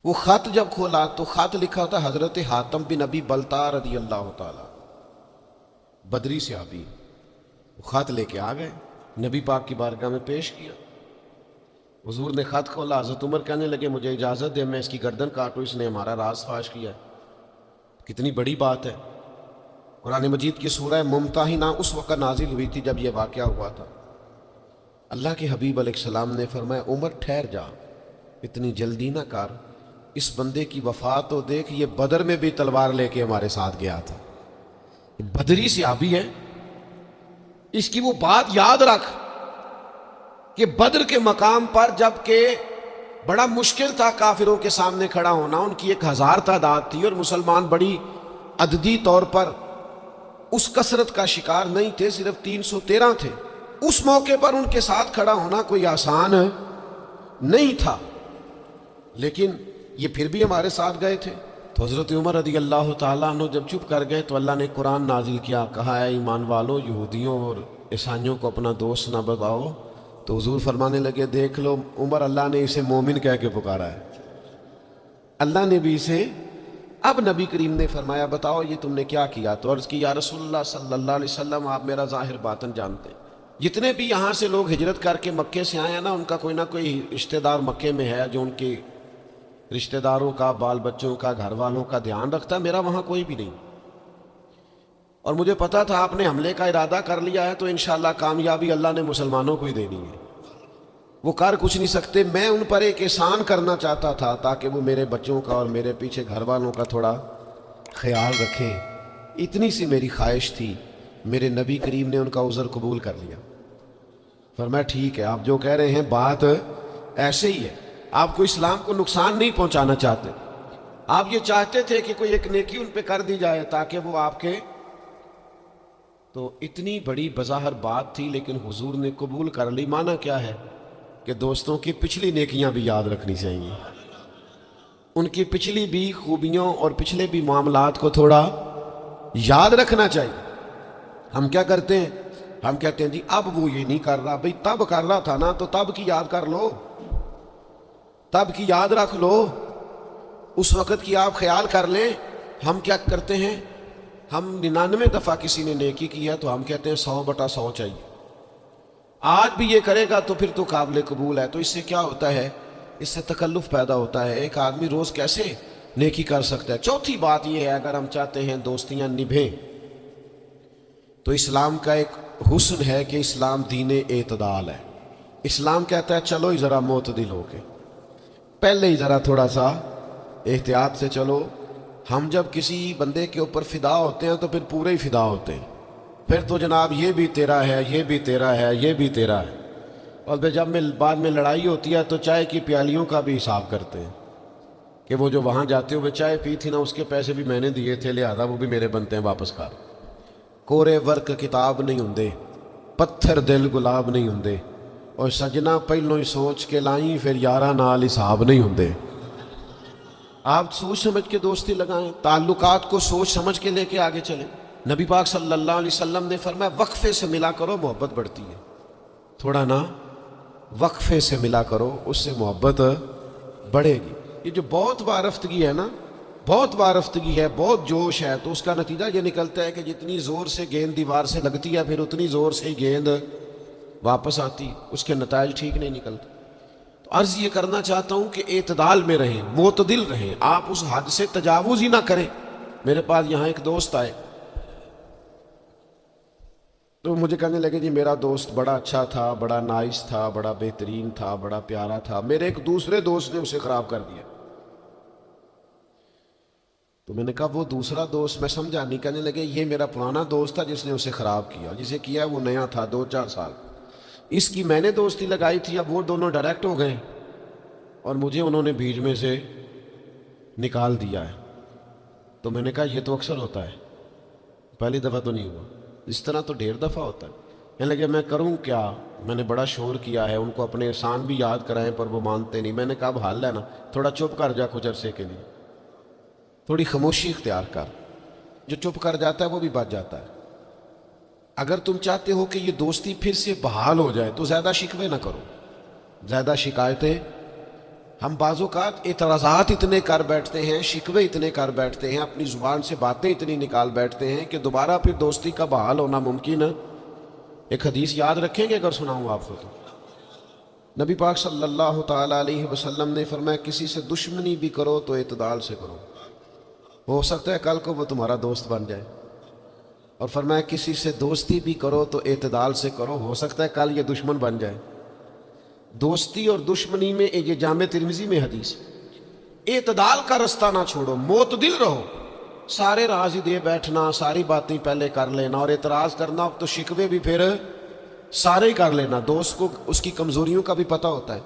وہ خط جب کھولا تو خط لکھا تھا حضرت حاتم بن ابی بلتع رضی اللہ تعالی، بدری صحابی۔ وہ خط لے کے آ گئے، نبی پاک کی بارگاہ میں پیش کیا۔ حضور نے خط کھولا، حضرت عمر کہنے لگے مجھے اجازت دے میں اس کی گردن کاٹوں، اس نے ہمارا راز فاش کیا ہے۔ کتنی بڑی بات ہے۔ قرآن مجید کی سورہ ممتحنہ اس وقت نازل ہوئی تھی جب یہ واقعہ ہوا تھا۔ اللہ کے حبیب علیہ السلام نے فرمایا عمر ٹھہر جا، اتنی جلدی نہ کر، اس بندے کی وفات تو دیکھ، یہ بدر میں بھی تلوار لے کے ہمارے ساتھ گیا تھا، بدری صحابی ہے، اس کی وہ بات یاد رکھ کہ بدر کے مقام پر جب کہ بڑا مشکل تھا کافروں کے سامنے کھڑا ہونا، ان کی 1000 تعداد تھی اور مسلمان بڑی عددی طور پر اس کثرت کا شکار نہیں تھے، صرف 313 تھے۔ اس موقع پر ان کے ساتھ کھڑا ہونا کوئی آسان نہیں تھا، لیکن یہ پھر بھی ہمارے ساتھ گئے تھے۔ تو حضرت عمر رضی اللہ تعالیٰ عنہ جب چپ کر گئے تو اللہ نے قرآن نازل کیا، کہا اے ایمان والو یہودیوں اور عیسائیوں کو اپنا دوست نہ بتاؤ۔ تو حضور فرمانے لگے دیکھ لو عمر، اللہ نے اسے مومن کہہ کے پکارا ہے، اللہ نے بھی اسے۔ اب نبی کریم نے فرمایا بتاؤ یہ تم نے کیا کیا؟ تو عرض کی یا رسول اللہ صلی اللہ علیہ وسلم آپ میرا ظاہر باطن جانتے ہیں، جتنے بھی یہاں سے لوگ ہجرت کر کے مکے سے آئے ہیں نا، ان کا کوئی نہ کوئی رشتہ دار مکے میں ہے جو ان کے رشتہ داروں کا، بال بچوں کا، گھر والوں کا دھیان رکھتا ہے، میرا وہاں کوئی بھی نہیں۔ اور مجھے پتا تھا آپ نے حملے کا ارادہ کر لیا ہے تو انشاءاللہ کامیابی اللہ نے مسلمانوں کو ہی دینی ہے، وہ کر کچھ نہیں سکتے۔ میں ان پر ایک احسان کرنا چاہتا تھا تاکہ وہ میرے بچوں کا اور میرے پیچھے گھر والوں کا تھوڑا خیال رکھیں، اتنی سی میری خواہش تھی۔ میرے نبی کریم نے ان کا عذر قبول کر لیا، فرمایا ٹھیک ہے آپ جو کہہ رہے ہیں بات ایسے ہی ہے، آپ کو اسلام کو نقصان نہیں پہنچانا چاہتے، آپ یہ چاہتے تھے کہ کوئی ایک نیکی ان پہ کر دی جائے تاکہ وہ آپ کے۔ تو اتنی بڑی بظاہر بات تھی لیکن حضور نے قبول کر لی۔ معنی کیا ہے کہ دوستوں کی پچھلی نیکیاں بھی یاد رکھنی چاہیے، ان کی پچھلی بھی خوبیوں اور پچھلے بھی معاملات کو تھوڑا یاد رکھنا چاہیے۔ ہم کیا کرتے ہیں؟ ہم کہتے ہیں جی اب وہ یہ نہیں کر رہا، بھئی تب کر رہا تھا نا، تو تب کی یاد کر لو، تب کی یاد رکھ لو، اس وقت کی آپ خیال کر لیں۔ ہم کیا کرتے ہیں؟ ہم 99 دفعہ کسی نے نیکی کی ہے تو ہم کہتے ہیں 100/100 چاہیے، آج بھی یہ کرے گا تو پھر تو قابل قبول ہے۔ تو اس سے کیا ہوتا ہے؟ اس سے تکلف پیدا ہوتا ہے، ایک آدمی روز کیسے نیکی کر سکتا ہے؟ چوتھی بات یہ ہے اگر ہم چاہتے ہیں دوستیاں نبھیں تو اسلام کا ایک حسن ہے کہ اسلام دین اعتدال ہے۔ اسلام کہتا ہے چلو ہی ذرا معتدل ہو کے، پہلے ہی ذرا تھوڑا سا احتیاط سے چلو۔ ہم جب کسی بندے کے اوپر فدا ہوتے ہیں تو پھر پورے ہی فدا ہوتے ہیں، پھر تو جناب یہ بھی تیرا ہے، یہ بھی تیرا ہے، یہ بھی تیرا ہے۔ اور پھر جب بعد میں لڑائی ہوتی ہے تو چائے کی پیالیوں کا بھی حساب کرتے ہیں کہ وہ جو وہاں جاتے ہوئے چائے پی تھی نا، اس کے پیسے بھی میں نے دیے تھے، لہذا وہ بھی میرے بنتے ہیں واپس کر۔ کورے ورک کتاب نہیں ہوندے، پتھر دل گلاب نہیں ہوندے، اور سجنا پہلوں ہی سوچ کے لائیں پھر یاراں نال حساب نہیں ہوندے۔ آپ سوچ سمجھ کے دوستی لگائیں، تعلقات کو سوچ سمجھ کے لے کے آگے چلیں۔ نبی پاک صلی اللہ علیہ وسلم نے فرمایا وقفے سے ملا کرو محبت بڑھتی ہے، تھوڑا نا وقفے سے ملا کرو، اس سے محبت بڑھے گی۔ یہ جو بہت وارفتگی ہے نا، بہت وارفتگی ہے، بہت جوش ہے، تو اس کا نتیجہ یہ نکلتا ہے کہ جتنی زور سے گیند دیوار سے لگتی ہے پھر اتنی زور سے ہی گیند واپس آتی، اس کے نتائج ٹھیک نہیں نکلتے۔ تو عرض یہ کرنا چاہتا ہوں کہ اعتدال میں رہیں، معتدل رہیں، آپ اس حد سے تجاوز ہی نہ کریں۔ میرے پاس یہاں ایک دوست آئے تو مجھے کہنے لگے جی میرا دوست بڑا اچھا تھا، بڑا نائس تھا، بڑا بہترین تھا، بڑا پیارا تھا، میرے ایک دوسرے دوست نے اسے خراب کر دیا۔ تو میں نے کہا وہ دوسرا دوست؟ میں سمجھا نہیں۔ کہنے لگے یہ میرا پرانا دوست تھا جس نے اسے خراب کیا، جسے کیا وہ نیا تھا 2-4 سال، اس کی میں نے دوستی لگائی تھی، اب وہ دونوں ڈائریکٹ ہو گئے اور مجھے انہوں نے بیچ میں سے نکال دیا ہے۔ تو میں نے کہا یہ تو اکثر ہوتا ہے، پہلی دفعہ تو نہیں ہوا، اس طرح تو ڈھیر دفعہ ہوتا ہے۔ کہنے لگے میں کروں کیا؟ میں نے بڑا شور کیا ہے، ان کو اپنے احسان بھی یاد کرائیں پر وہ مانتے نہیں۔ میں نے کہا اب حل ہے نا، تھوڑا چپ کر جا کچھ عرصے کے لیے، تھوڑی خاموشی اختیار کر، جو چپ کر جاتا ہے وہ بھی بچ جاتا ہے۔ اگر تم چاہتے ہو کہ یہ دوستی پھر سے بحال ہو جائے تو زیادہ شکوے نہ کرو، زیادہ شکایتیں ہم بعض اوقات اعتراضات اتنے کر بیٹھتے ہیں، شکوے اتنے کر بیٹھتے ہیں، اپنی زبان سے باتیں اتنی نکال بیٹھتے ہیں کہ دوبارہ پھر دوستی کا بحال ہونا ممکن ہے۔ ایک حدیث یاد رکھیں گے اگر سناؤں آپ کو تو؟ نبی پاک صلی اللہ تعالیٰ علیہ وسلم نے فرمایا کسی سے دشمنی بھی کرو تو اعتدال سے کرو، ہو سکتا ہے کل کو وہ تمہارا دوست بن جائے، اور فرمایا کسی سے دوستی بھی کرو تو اعتدال سے کرو، ہو سکتا ہے کل یہ دشمن بن جائے۔ دوستی اور دشمنی میں یہ جامع ترمذی میں حدیث، اعتدال کا رستہ نہ چھوڑو، معتدل رہو، سارے راز ہی دے بیٹھنا، ساری باتیں پہلے کر لینا، اور اعتراض کرنا تو شکوے بھی پھر سارے ہی کر لینا۔ دوست کو اس کی کمزوریوں کا بھی پتہ ہوتا ہے،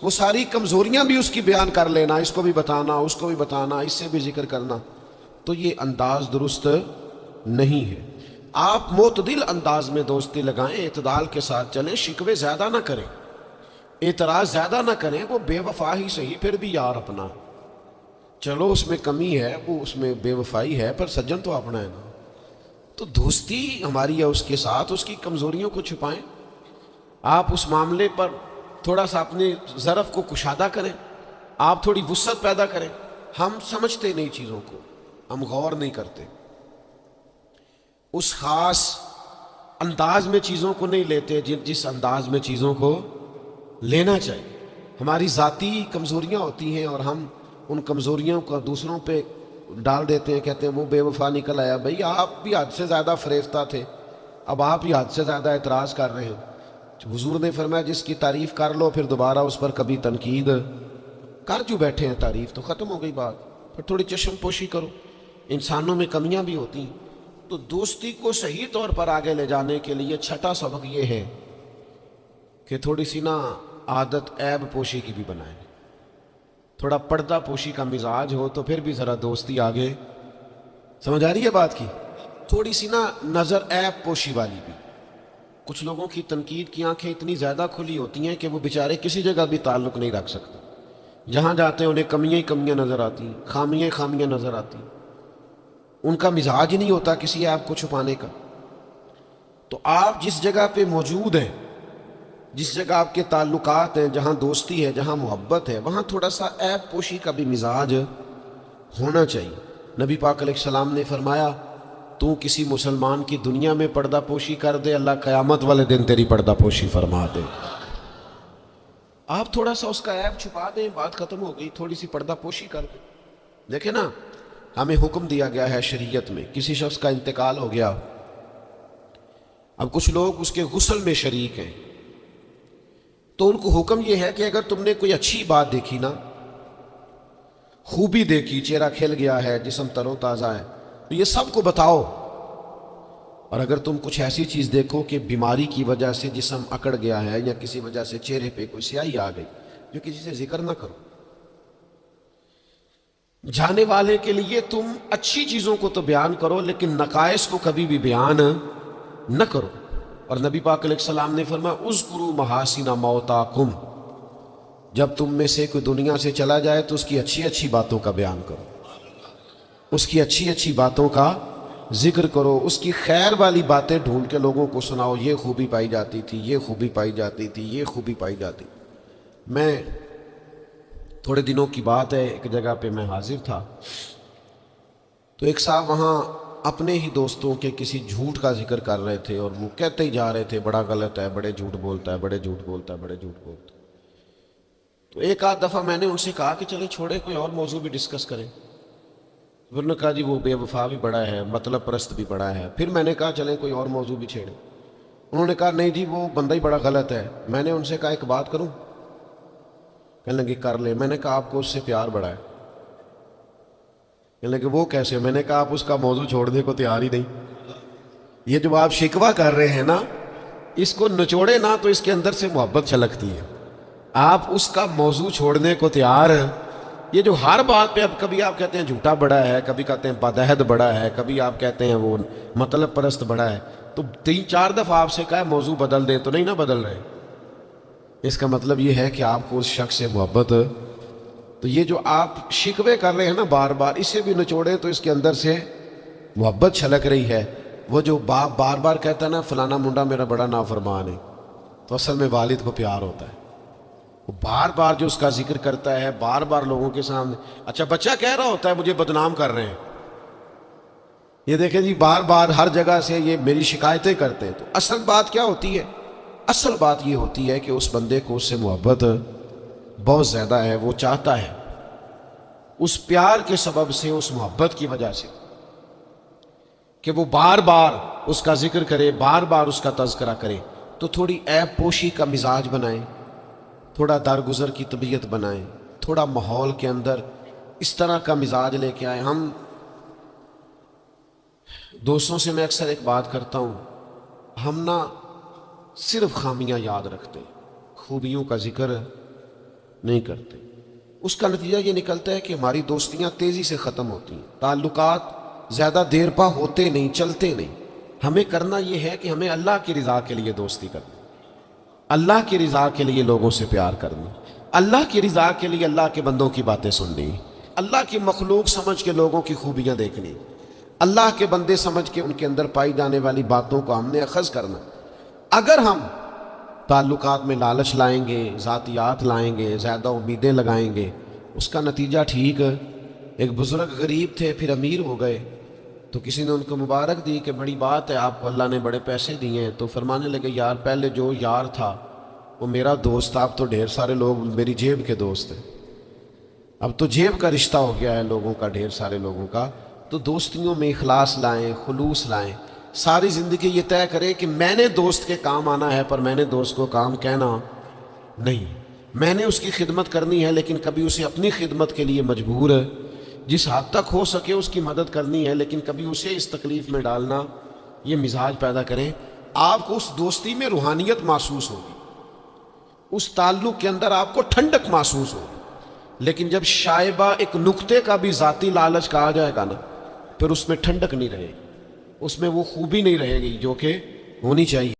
وہ ساری کمزوریاں بھی اس کی بیان کر لینا، اس کو بھی بتانا، اس کو بھی بتانا، اس سے بھی ذکر کرنا، تو یہ انداز درست نہیں ہے۔ آپ معتدل انداز میں دوستی لگائیں، اعتدال کے ساتھ چلیں، شکوے زیادہ نہ کریں، اعتراض زیادہ نہ کریں۔ وہ بے وفا ہی صحیح، پھر بھی یار اپنا، چلو اس میں کمی ہے، وہ اس میں بے وفائی ہے، پر سجن تو اپنا ہے نا۔ تو دوستی ہماری ہے اس کے ساتھ، اس کی کمزوریوں کو چھپائیں، آپ اس معاملے پر تھوڑا سا اپنے ظرف کو کشادہ کریں، آپ تھوڑی وسعت پیدا کریں۔ ہم سمجھتے نہیں چیزوں کو، ہم غور نہیں کرتے، اس خاص انداز میں چیزوں کو نہیں لیتے جس انداز میں چیزوں کو لینا چاہیے۔ ہماری ذاتی کمزوریاں ہوتی ہیں اور ہم ان کمزوریوں کو دوسروں پہ ڈال دیتے ہیں، کہتے ہیں وہ بے وفا نکل آیا۔ بھئی آپ بھی حد سے زیادہ فریفتہ تھے، اب آپ ہی حد سے زیادہ اعتراض کر رہے ہیں۔ حضور نے فرمایا جس کی تعریف کر لو پھر دوبارہ اس پر کبھی تنقید کر جو بیٹھے ہیں، تعریف تو ختم ہو گئی بات، پھر تھوڑی چشم پوشی کرو۔ انسانوں میں کمیاں بھی ہوتی ہیں، تو دوستی کو صحیح طور پر آگے لے جانے کے لیے چھٹا سبق یہ ہے کہ تھوڑی سی نا عادت عیب پوشی کی بھی بنائیں، تھوڑا پردہ پوشی کا مزاج ہو تو پھر بھی ذرا دوستی آگے، سمجھ آ رہی ہے بات کی؟ تھوڑی سی نا نظر عیب پوشی والی بھی۔ کچھ لوگوں کی تنقید کی آنکھیں اتنی زیادہ کھلی ہوتی ہیں کہ وہ بیچارے کسی جگہ بھی تعلق نہیں رکھ سکتے، جہاں جاتے ہیں انہیں کمیاں ہی کمیاں نظر آتی ہیں، خامیاں ہی خامیاں نظر آتی ہیں، ان کا مزاج ہی نہیں ہوتا کسی عیب کو چھپانے کا۔ تو آپ جس جگہ پہ موجود ہیں، جس جگہ آپ کے تعلقات ہیں، جہاں دوستی ہے، جہاں محبت ہے، وہاں تھوڑا سا عیب پوشی کا بھی مزاج ہونا چاہیے۔ نبی پاک علیہ السلام نے فرمایا تو کسی مسلمان کی دنیا میں پردہ پوشی کر دے، اللہ قیامت والے دن تیری پردہ پوشی فرما دے۔ آپ تھوڑا سا اس کا عیب چھپا دیں، بات ختم ہو گئی، تھوڑی سی پردہ پوشی کر دیں۔ دیکھیں نا، ہمیں حکم دیا گیا ہے شریعت میں، کسی شخص کا انتقال ہو گیا، اب کچھ لوگ اس کے غسل میں شریک ہیں، تو ان کو حکم یہ ہے کہ اگر تم نے کوئی اچھی بات دیکھی نا، خوبی دیکھی، چہرہ کھل گیا ہے، جسم تر و تازہ ہے، تو یہ سب کو بتاؤ، اور اگر تم کچھ ایسی چیز دیکھو کہ بیماری کی وجہ سے جسم اکڑ گیا ہے یا کسی وجہ سے چہرے پہ کوئی سیاہی آ گئی، جو کسی سے ذکر نہ کرو۔ جانے والے کے لیے تم اچھی چیزوں کو تو بیان کرو، لیکن نقائص کو کبھی بھی بیان نہ کرو۔ اور نبی پاک علیہ السلام نے فرمایا اذکروا محاسن موتاکم، جب تم میں سے کوئی دنیا سے چلا جائے تو اس کی اچھی اچھی باتوں کا بیان کرو، اس کی اچھی اچھی باتوں کا ذکر کرو، اس کی خیر والی باتیں ڈھونڈ کے لوگوں کو سناؤ، یہ خوبی پائی جاتی تھی، یہ خوبی پائی جاتی تھی، یہ خوبی پائی جاتی۔ میں تھوڑے دنوں کی بات ہے، ایک جگہ پہ میں حاضر تھا، تو ایک صاحب وہاں اپنے ہی دوستوں کے کسی جھوٹ کا ذکر کر رہے تھے، اور وہ کہتے ہی جا رہے تھے بڑا غلط ہے، بڑے جھوٹ بولتا ہے، بڑے جھوٹ بولتا ہے، بڑے جھوٹ بولتا ہے۔ تو ایک آدھ دفعہ میں نے ان سے کہا کہ چلیں چھوڑیں، کوئی اور موضوع بھی ڈسکس کریں۔ انہوں نے کہا جی وہ بے وفا بھی بڑا ہے، مطلب پرست بھی بڑا ہے۔ پھر میں نے کہا چلیں کوئی اور موضوع بھی چھیڑیں۔ انہوں نے کہا نہیں جی وہ بندہ ہی بڑا غلط ہے۔ میں نے ان سے کہا ایک بات کروں؟ کہنے لگے کر لیں۔ میں نے کہا آپ کو اس سے پیار بڑا ہے۔ کہنے لگے وہ کیسے؟ میں نے کہا آپ اس کا موضوع چھوڑنے کو تیار ہی نہیں۔ یہ جو آپ شکوہ کر رہے ہیں نا، اس کو نچوڑے نا تو اس کے اندر سے محبت چھلکتی ہے۔ آپ اس کا موضوع چھوڑنے کو تیار ہیں۔ یہ جو ہر بات پہ اب کبھی آپ کہتے ہیں جھوٹا بڑا ہے، کبھی کہتے ہیں بدعہد بڑا ہے، کبھی آپ کہتے ہیں وہ مطلب پرست بڑا ہے، تو 3-4 دفعہ آپ سے کہا موضوع بدل دیں تو نہیں نہ بدل رہے۔ اس کا مطلب یہ ہے کہ آپ کو اس شخص سے محبت، تو یہ جو آپ شکوے کر رہے ہیں نا بار بار، اسے بھی نچوڑے تو اس کے اندر سے محبت چھلک رہی ہے۔ وہ جو باپ بار بار کہتا ہے نا فلانا منڈا میرا بڑا نافرمان ہے، تو اصل میں والد کو پیار ہوتا ہے۔ وہ بار بار جو اس کا ذکر کرتا ہے، بار بار لوگوں کے سامنے، اچھا بچہ کہہ رہا ہوتا ہے مجھے بدنام کر رہے ہیں، یہ دیکھیں جی بار بار ہر جگہ سے یہ میری شکایتیں کرتے ہیں، تو اصل بات کیا ہوتی ہے؟ اصل بات یہ ہوتی ہے کہ اس بندے کو اس سے محبت بہت زیادہ ہے، وہ چاہتا ہے اس پیار کے سبب سے، اس محبت کی وجہ سے کہ وہ بار بار اس کا ذکر کرے، بار بار اس کا تذکرہ کرے، تو تھوڑی عیب پوشی کا مزاج بنائیں، تھوڑا درگزر کی طبیعت بنائیں، تھوڑا ماحول کے اندر اس طرح کا مزاج لے کے آئیں۔ ہم دوستوں سے میں اکثر ایک بات کرتا ہوں، ہم نہ صرف خامیاں یاد رکھتے، خوبیوں کا ذکر نہیں کرتے، اس کا نتیجہ یہ نکلتا ہے کہ ہماری دوستیاں تیزی سے ختم ہوتی ہیں، تعلقات زیادہ دیر پا ہوتے نہیں، چلتے نہیں۔ ہمیں کرنا یہ ہے کہ ہمیں اللہ کی رضا کے لیے دوستی کرنی، اللہ کی رضا کے لیے لوگوں سے پیار کرنی، اللہ کی رضا کے لیے اللہ کے بندوں کی باتیں سننی، اللہ کی مخلوق سمجھ کے لوگوں کی خوبیاں دیکھنی، اللہ کے بندے سمجھ کے ان کے اندر پائی جانے والی باتوں کو ہم نے اخذ کرنا۔ اگر ہم تعلقات میں لالچ لائیں گے، ذاتیات لائیں گے، زیادہ امیدیں لگائیں گے، اس کا نتیجہ ٹھیک ہے۔ ایک بزرگ غریب تھے، پھر امیر ہو گئے، تو کسی نے ان کو مبارک دی کہ بڑی بات ہے، آپ کو اللہ نے بڑے پیسے دیے ہیں، تو فرمانے لگے یار پہلے جو یار تھا وہ میرا دوست تھا، اب تو ڈھیر سارے لوگ میری جیب کے دوست ہیں، اب تو جیب کا رشتہ ہو گیا ہے لوگوں کا، ڈھیر سارے لوگوں کا۔ تو دوستیوں میں اخلاص لائیں، خلوص لائیں، ساری زندگی یہ طے کرے کہ میں نے دوست کے کام آنا ہے، پر میں نے دوست کو کام کہنا نہیں، میں نے اس کی خدمت کرنی ہے لیکن کبھی اسے اپنی خدمت کے لیے مجبور ہے، جس حد تک ہو سکے اس کی مدد کرنی ہے، لیکن کبھی اسے اس تکلیف میں ڈالنا، یہ مزاج پیدا کریں۔ آپ کو اس دوستی میں روحانیت محسوس ہوگی، اس تعلق کے اندر آپ کو ٹھنڈک محسوس ہوگی، لیکن جب شائبہ ایک نقطے کا بھی ذاتی لالچ کہا جائے گا نا، پھر اس میں ٹھنڈک نہیں رہے گی، اس میں وہ خوبی نہیں رہے گی جو کہ ہونی چاہیے۔